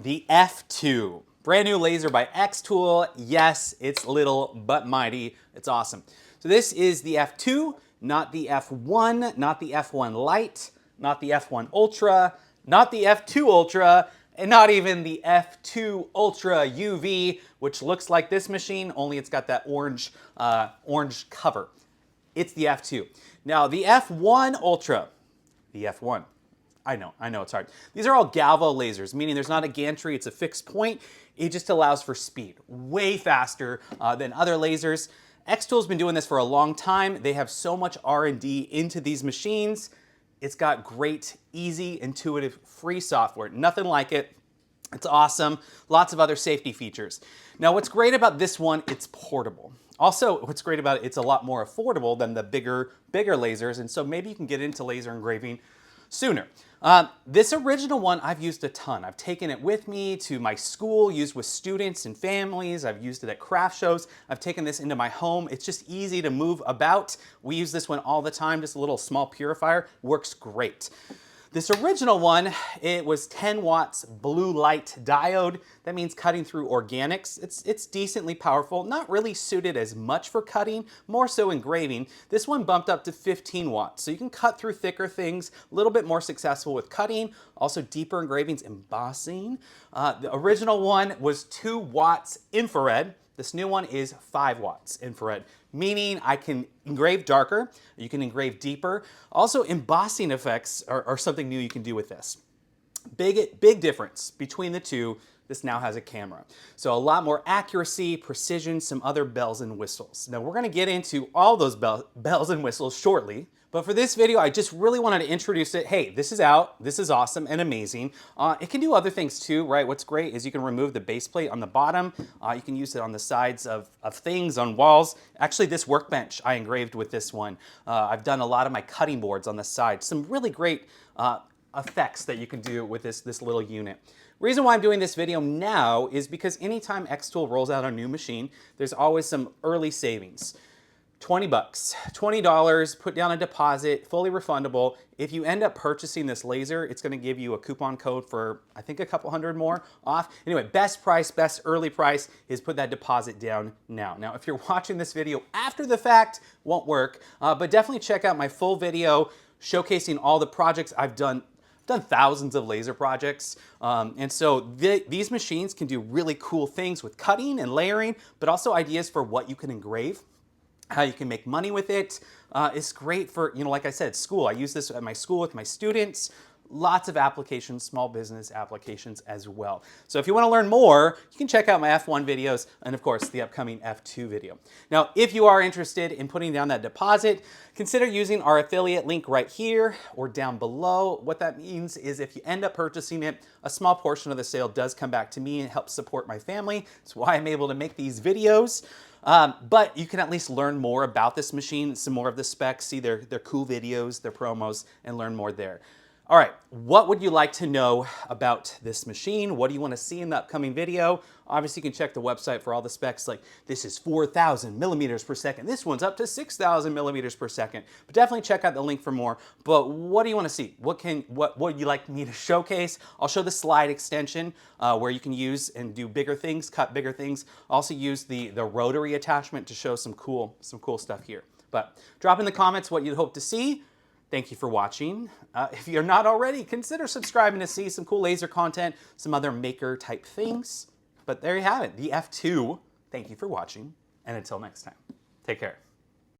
The F2, brand new laser by xTool. Yes, it's little but mighty. It's awesome. So this is the F2, not the F1, not the F1 Lite, not the F1 Ultra, not the F2 Ultra, and not even the F2 Ultra UV, which looks like this machine, only it's got that orange cover. It's the F2. Now the F1 Ultra, the F1. I know it's hard. These are all galvo lasers, meaning there's not a gantry, it's a fixed point. It just allows for speed, way faster than other lasers. xTool's been doing this for a long time. They have so much R&D into these machines. It's got great, easy, intuitive, free software. Nothing like it. It's awesome. Lots of other safety features. Now, what's great about this one, it's portable. Also, what's great about it, it's a lot more affordable than the bigger lasers, and so maybe you can get into laser engraving sooner. This original one I've used a ton. I've taken it with me to my school, used with students and families. I've used it at craft shows. I've taken this into my home. It's just easy to move about. We use this one all the time, just a little small purifier. Works great. This original one, it was 10 watts blue light diode. That means cutting through organics. It's decently powerful, not really suited as much for cutting, more so engraving. This one bumped up to 15 watts, so you can cut through thicker things, a little bit more successful with cutting, also deeper engravings, embossing. The original one was 2 watts infrared. This new one is 5 watts infrared, meaning I can engrave darker, you can engrave deeper. Also, embossing effects are something new you can do with this. Big difference between the two. This now has a camera. So a lot more accuracy, precision, some other bells and whistles. Now we're gonna get into all those bells and whistles shortly. But for this video, I just really wanted to introduce it. Hey, this is out, this is awesome and amazing. It can do other things too, right? What's great is you can remove the base plate on the bottom. You can use it on the sides of things, on walls. Actually, this workbench I engraved with this one. I've done a lot of my cutting boards on the side. Some really great effects that you can do with this little unit. Reason why I'm doing this video now is because anytime xTool rolls out a new machine, there's always some early savings. 20 bucks, $20, put down a deposit, fully refundable. If you end up purchasing this laser, it's gonna give you a coupon code for, I think, a couple hundred more off. Anyway, best price, best early price is put that deposit down now. Now, if you're watching this video after the fact, won't work, but definitely check out my full video showcasing all the projects I've done. I've done thousands of laser projects, and so these machines can do really cool things with cutting and layering, but also ideas for what you can engrave, how you can make money with it. It's great for, like I said, school. I use this at my school with my students. Lots of applications, small business applications as well. So if you want to learn more, you can check out my F1 videos and of course the upcoming F2 video. Now, if you are interested in putting down that deposit, consider using our affiliate link right here or down below. What that means is if you end up purchasing it, a small portion of the sale does come back to me and helps support my family. That's why I'm able to make these videos. But you can at least learn more about this machine, some more of the specs, see their cool videos, their promos, and learn more there. All right, what would you like to know about this machine? What do you want to see in the upcoming video? Obviously, you can check the website for all the specs, like this is 4,000 millimeters per second. This one's up to 6,000 millimeters per second. But definitely check out the link for more. But what do you want to see? What would you like me to showcase? I'll show the slide extension where you can use and do bigger things, cut bigger things. Also use the rotary attachment to show some cool stuff here. But drop in the comments what you'd hope to see. Thank you for watching. If you're not already, consider subscribing to see some cool laser content, some other maker type things. But there you have it, the F2. Thank you for watching, and until next time, take care.